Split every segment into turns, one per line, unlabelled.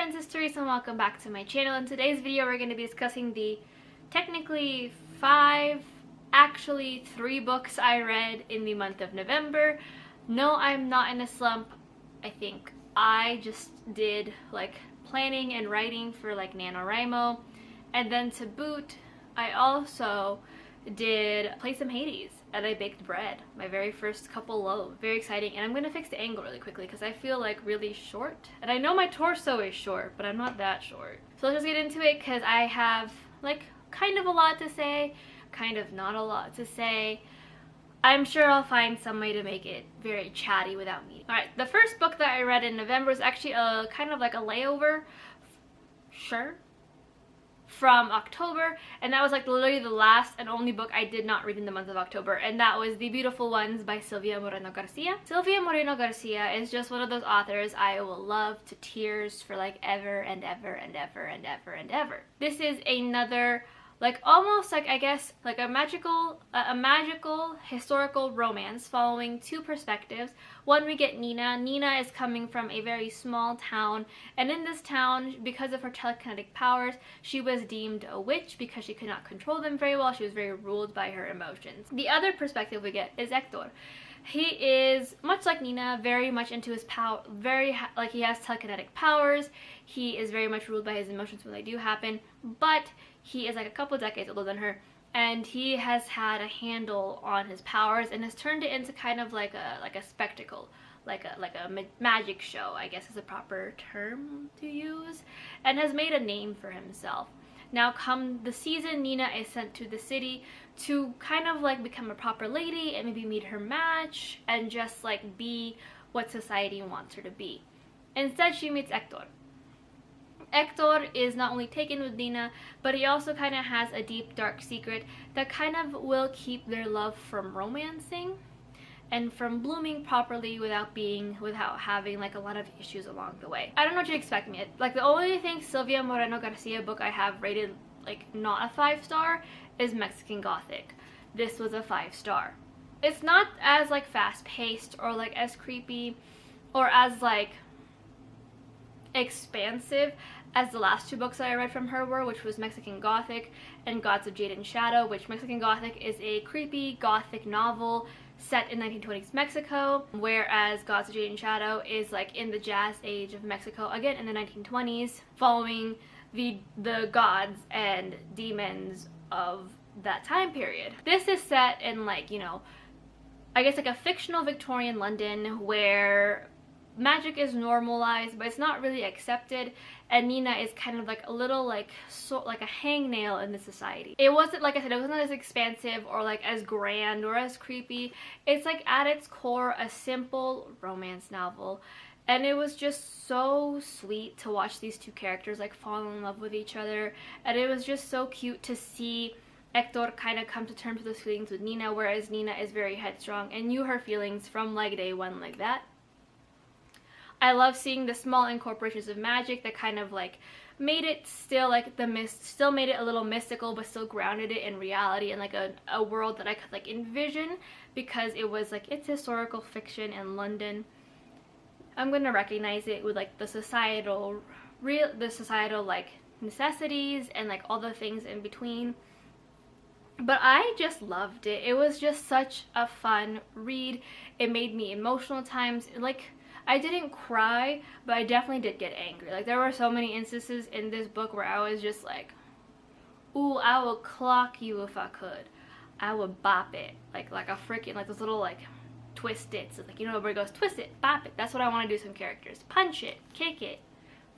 friends, it's Teresa and welcome back to my channel. In today's video we're going to be discussing the technically actually three books I read in the month of November. No, I'm not in a slump. I think I just did like planning and writing for like NaNoWriMo, and then to boot I also did play some Hades and I baked bread, my very first couple loaves. Very exciting. And I'm gonna fix the angle really quickly because I feel like really short, and I know my torso is short but I'm not that short. So let's just get into it because I have like kind of a lot to say, kind of not a lot to say. I'm sure I'll find some way to make it very chatty without me. Alright, the first book that I read in November was actually a kind of like a layover, sure, from October, and that was like literally the last and only book I did not read in the month of October, and that was The Beautiful Ones by Silvia Moreno Garcia. Silvia Moreno Garcia is just one of those authors I will love to tears for like ever and ever and ever and ever and ever. This is another like almost like I guess like a magical historical romance following two perspectives. One, we get Nina. Nina is coming from a very small town, and in this town, because of her telekinetic powers, she was deemed a witch because she could not control them very well. She was very ruled by her emotions. The other perspective we get is Hector. He is much like Nina, very much into his power, like he has telekinetic powers. He is very much ruled by his emotions when they do happen, but he is like a couple decades older than her, and he has had a handle on his powers and has turned it into kind of like a spectacle, like a magic show, I guess is a proper term to use, and has made a name for himself. Now come the season, Nina is sent to the city to kind of like become a proper lady and maybe meet her match and just like be what society wants her to be. Instead, she meets Hector. Hector is not only taken with Nina, but he also kind of has a deep, dark secret that kind of will keep their love from romancing and from blooming properly without having like a lot of issues along the way. I don't know what you expect me. Like the only thing Silvia Moreno Garcia book I have rated like not a 5-star is Mexican Gothic. This was a 5-star. It's not as like fast-paced or like as creepy or as like expansive as the last two books that I read from her were, which was Mexican Gothic and Gods of Jade and Shadow, which Mexican Gothic is a creepy gothic novel set in 1920s Mexico, whereas Gods of Jade and Shadow is like in the jazz age of Mexico, again in the 1920s, following the gods and demons of that time period. This is set in like, you know, I guess like a fictional Victorian London where magic is normalized but it's not really accepted, and Nina is kind of like a little like like a hangnail in the society. It wasn't, like I said, it wasn't as expansive or like as grand or as creepy. It's like at its core a simple romance novel, and it was just so sweet to watch these two characters like fall in love with each other, and it was just so cute to see Hector kind of come to terms with his feelings with Nina, whereas Nina is very headstrong and knew her feelings from like day one like that. I love seeing the small incorporations of magic that kind of like made it still like still made it a little mystical but still grounded it in reality and like a world that I could like envision, because it was like it's historical fiction in London. I'm gonna recognize it with like the societal like necessities and like all the things in between. But I just loved it. It was just such a fun read. It made me emotional at times. Like, I didn't cry, but I definitely did get angry. Like, there were so many instances in this book where I was just like, ooh, I would clock you if I could. I would bop it. Like a freaking, like those little like twist it. So like, you know, everybody goes, twist it, bop it. That's what I want to do with some characters. Punch it, kick it,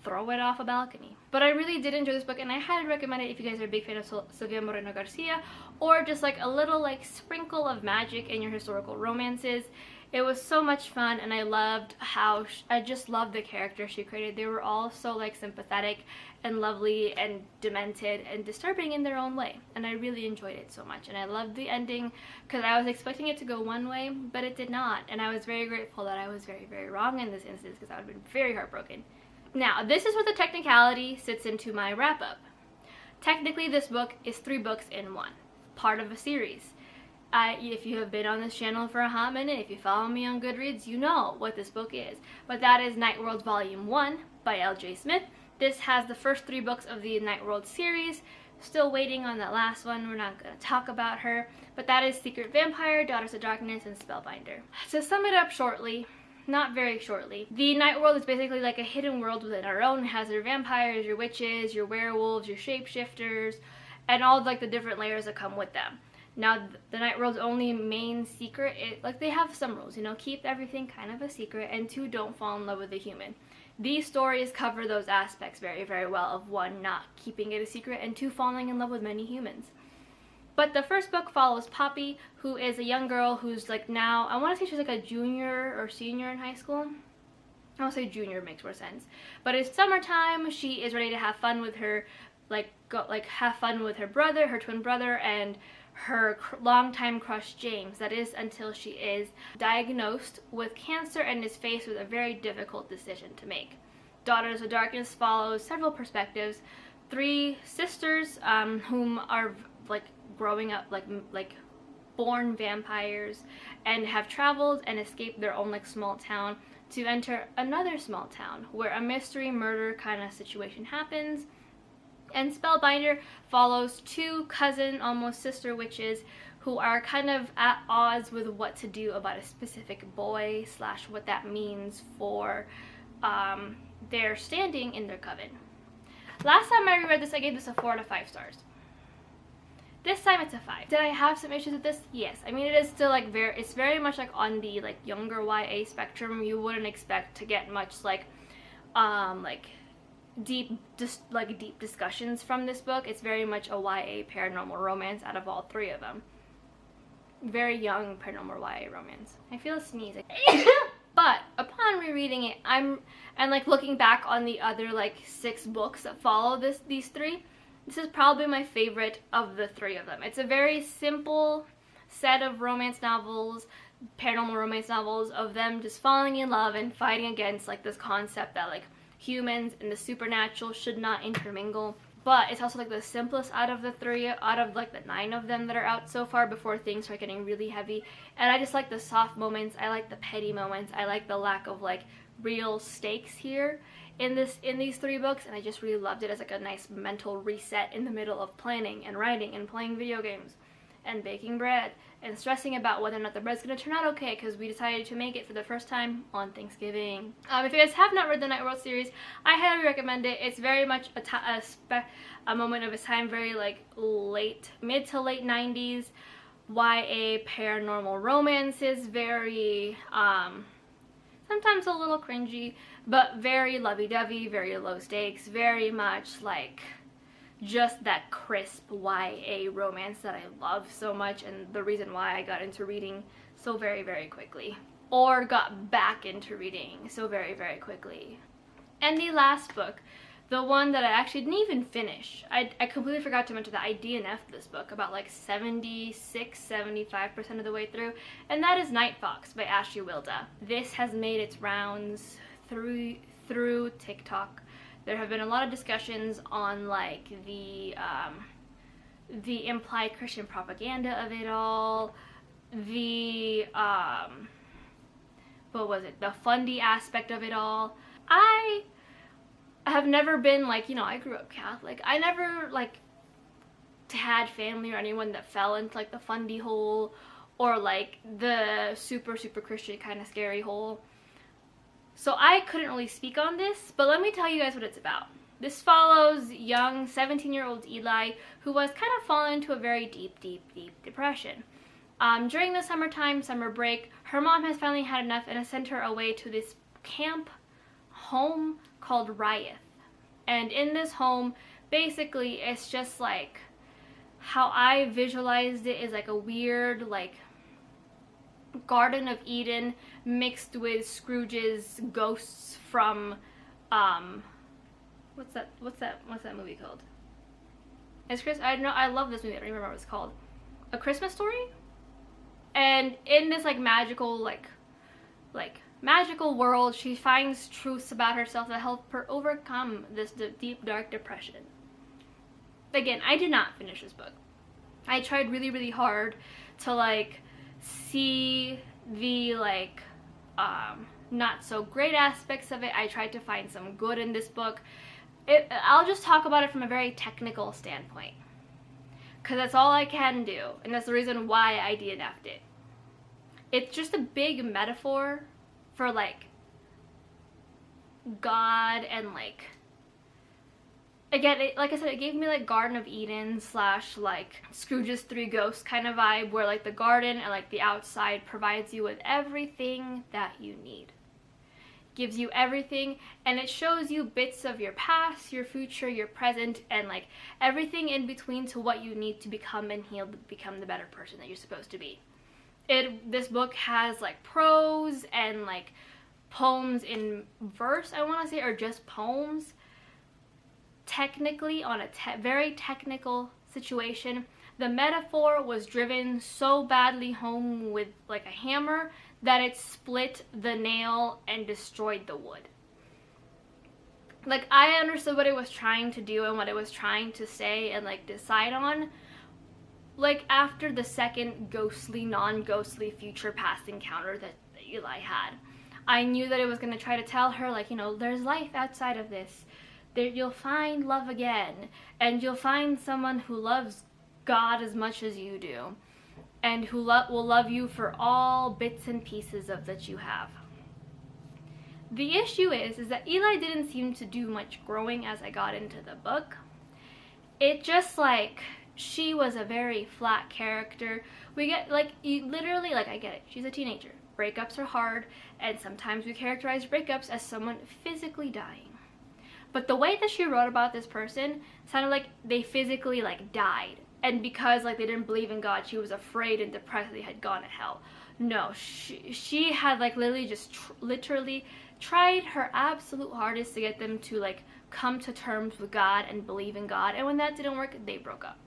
throw it off a balcony. But I really did enjoy this book, and I highly recommend it if you guys are a big fan of Silvia Moreno Garcia, or just like a little like sprinkle of magic in your historical romances. It was so much fun, and I loved how I just loved the characters she created. They were all so like sympathetic and lovely and demented and disturbing in their own way, and I really enjoyed it so much. And I loved the ending because I was expecting it to go one way, but it did not, and I was very grateful that I was very, very wrong in this instance, because I would have been very heartbroken. Now, this is where the technicality sits into my wrap-up. Technically, this book is 3 books in one, part of a series. If you have been on this channel for a hot minute, if you follow me on Goodreads, you know what this book is. But that is Night World Volume 1 by L.J. Smith. This has the first 3 books of the Night World series. Still waiting on that last one. We're not going to talk about her. But that is Secret Vampire, Daughters of Darkness, and Spellbinder. To sum it up shortly, not very shortly, the Night World is basically like a hidden world within our own. It has your vampires, your witches, your werewolves, your shapeshifters, and all like the different layers that come with them. Now, the Night World's only main secret, like they have some rules, you know, keep everything kind of a secret, and 2, don't fall in love with a human. These stories cover those aspects very, very well of 1, not keeping it a secret, and 2, falling in love with many humans. But the first book follows Poppy, who is a young girl who's like now, I want to say she's like a junior or senior in high school. I want to say junior makes more sense. But it's summertime, she is ready to have fun with her, have fun with her brother, her twin brother, and her longtime crush James. That is until she is diagnosed with cancer and is faced with a very difficult decision to make. Daughters of Darkness follows several perspectives. 3 sisters whom are like growing up like born vampires and have traveled and escaped their own like small town to enter another small town where a mystery murder kind of situation happens. And Spellbinder follows 2 cousin, almost sister witches who are kind of at odds with what to do about a specific boy / what that means for their standing in their coven. Last time I reread this, I gave this a 4 out of 5 stars. This time it's a 5. Did I have some issues with this? Yes. I mean, it is still like it's very much like on the like younger YA spectrum. You wouldn't expect to get much like deep discussions from this book. It's very much a YA paranormal romance out of all 3 of them. Very young paranormal YA romance. I feel a sneeze. But upon rereading it, and like looking back on the other like 6 books that follow these 3, this is probably my favorite of the 3 of them. It's a very simple set of romance novels, paranormal romance novels, of them just falling in love and fighting against like this concept that like humans and the supernatural should not intermingle. But it's also like the simplest out of the 3, out of like the 9 of them that are out so far before things start getting really heavy. And I just like the soft moments, I like the petty moments, I like the lack of like real stakes here in these 3 books, and I just really loved it as like a nice mental reset in the middle of planning and writing and playing video games and baking bread and stressing about whether or not the bread's going to turn out okay because we decided to make it for the first time on Thanksgiving. If you guys have not read the Night World series, I highly recommend it. It's very much a moment of its time, very like mid to late 90s YA paranormal romances, very sometimes a little cringy, but very lovey-dovey, very low stakes, very much like just that crisp YA romance that I love so much, and the reason why I got into reading so very, very quickly, or got back into reading so very, very quickly. And the last book, the one that I actually didn't even finish, I completely forgot to mention that I DNF'd this book about like 76-75% of the way through, and that is Night Fox by Ashley Wilda. This has made its rounds through TikTok. There have been a lot of discussions on like the implied Christian propaganda of it all, the what was it, the fundy aspect of it all. I have never been like, you know, I grew up Catholic. I never like had family or anyone that fell into like the fundy hole or like the super Christian kind of scary hole. So I couldn't really speak on this, but let me tell you guys what it's about. This follows young 17-year-old Eli, who was kind of fallen into a very deep depression. During the summer break, her mom has finally had enough and has sent her away to this camp home called Riot. And in this home, basically, it's just like, how I visualized it is like a weird, like, Garden of Eden mixed with Scrooge's ghosts from what's that movie called? I love this movie. I don't remember what it's called. A Christmas Story? And in this like magical magical world, she finds truths about herself that help her overcome this deep dark depression. Again, I did not finish this book. I tried really hard to like see the like not so great aspects of it. I tried to find some good in this book. I'll just talk about it from a very technical standpoint, because that's all I can do, and that's the reason why I DNF'd it. It's just a big metaphor for, like, God and, like, again, like I said, it gave me, like, Garden of Eden / like Scrooge's Three Ghosts kind of vibe, where, like, the garden and, like, the outside provides you with everything that you need. Gives you everything, and it shows you bits of your past, your future, your present, and, like, everything in between to what you need to become and heal, to become the better person that you're supposed to be. This book has, like, prose and, like, poems in verse, I want to say, or just poems. Technically, on a very technical situation, the metaphor was driven so badly home with, like, a hammer that it split the nail and destroyed the wood. Like, I understood what it was trying to do and what it was trying to say and, like, decide on, like, after the second ghostly, non-ghostly future past encounter that Eli had. I knew that it was going to try to tell her, like, you know, there's life outside of this. You'll find love again, and you'll find someone who loves God as much as you do, and who will love you for all bits and pieces of that you have. The issue is that Eli didn't seem to do much growing as I got into the book. It just, like, she was a very flat character. We get, like, literally, like, I get it. She's a teenager. Breakups are hard, and sometimes we characterize breakups as someone physically dying. But the way that she wrote about this person sounded like they physically, like, died. And because, like, they didn't believe in God, she was afraid and depressed they had gone to hell. No, she had, like, literally just literally tried her absolute hardest to get them to, like, come to terms with God and believe in God. And when that didn't work, they broke up.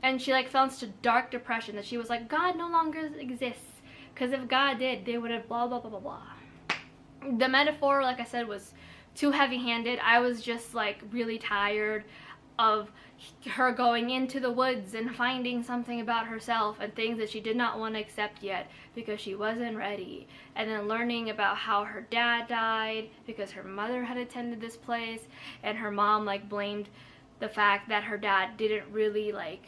And she, like, fell into dark depression that she was like, God no longer exists. Because if God did, they would have blah, blah, blah, blah, blah. The metaphor, like I said, was too heavy-handed. I was just, like, really tired of her going into the woods and finding something about herself and things that she did not want to accept yet because she wasn't ready, and then learning about how her dad died because her mother had attended this place, and her mom, like, blamed the fact that her dad didn't really, like,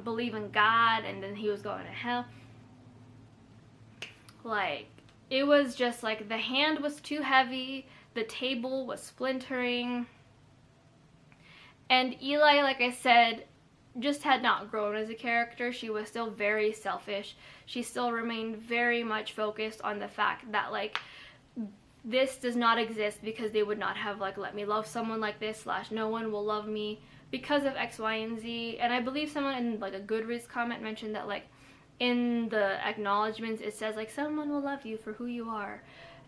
believe in God, and then he was going to hell. Like, it was just, like, the hand was too heavy, the table was splintering, and Eli, like I said, just had not grown as a character. She was still very selfish. She still remained very much focused on the fact that, like, this does not exist because they would not have, like, let me love someone like this / no one will love me because of X, Y, and Z. And I believe someone in, like, a Goodreads comment mentioned that, like, in the acknowledgements it says, like, someone will love you for who you are.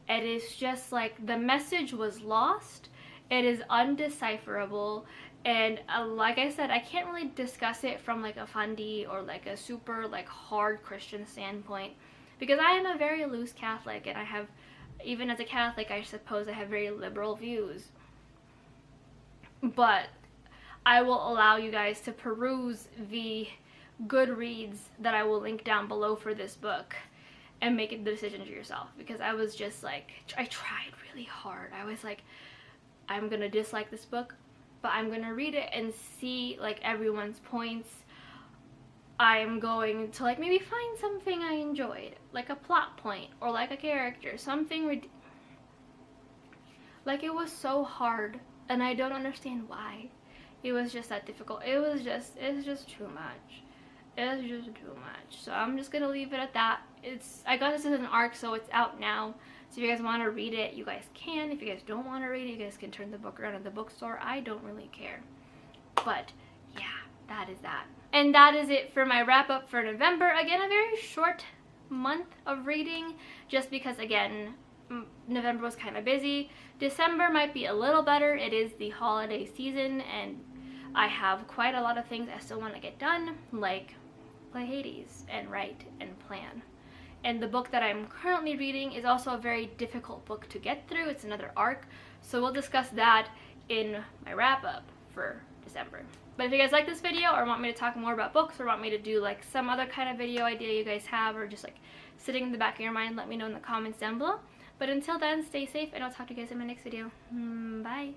And it's just, like, the message was lost. It is undecipherable. And like I said, I can't really discuss it from, like, a fundy or, like, a super, like, hard Christian standpoint, because I am a very loose Catholic, and I have, even as a Catholic, I suppose I have very liberal views. But I will allow you guys to peruse the Goodreads that I will link down below for this book and make the decision to yourself, because I was just, like, I tried really hard. I was like, I'm gonna dislike this book, but I'm gonna read it and see, like, everyone's points. I'm going to, like, maybe find something I enjoyed, like a plot point or, like, a character, something like, it was so hard, and I don't understand why. It was just that difficult. It's just too much. It's just too much. So I'm just gonna leave it at that. I got this as an arc, so it's out now. So if you guys want to read it, you guys can. If you guys don't want to read it, you guys can turn the book around at the bookstore. I don't really care. But yeah, that is that. And that is it for my wrap up for November. Again, a very short month of reading, just because, again, November was kind of busy. December might be a little better. It is the holiday season, and I have quite a lot of things I still want to get done, like play Hades and write and plan. And the book that I'm currently reading is also a very difficult book to get through. It's another arc, so we'll discuss that in my wrap-up for December. But if you guys like this video, or want me to talk more about books, or want me to do, like, some other kind of video idea you guys have, or just, like, sitting in the back of your mind, let me know in the comments down below. But until then, stay safe, and I'll talk to you guys in my next video. Bye.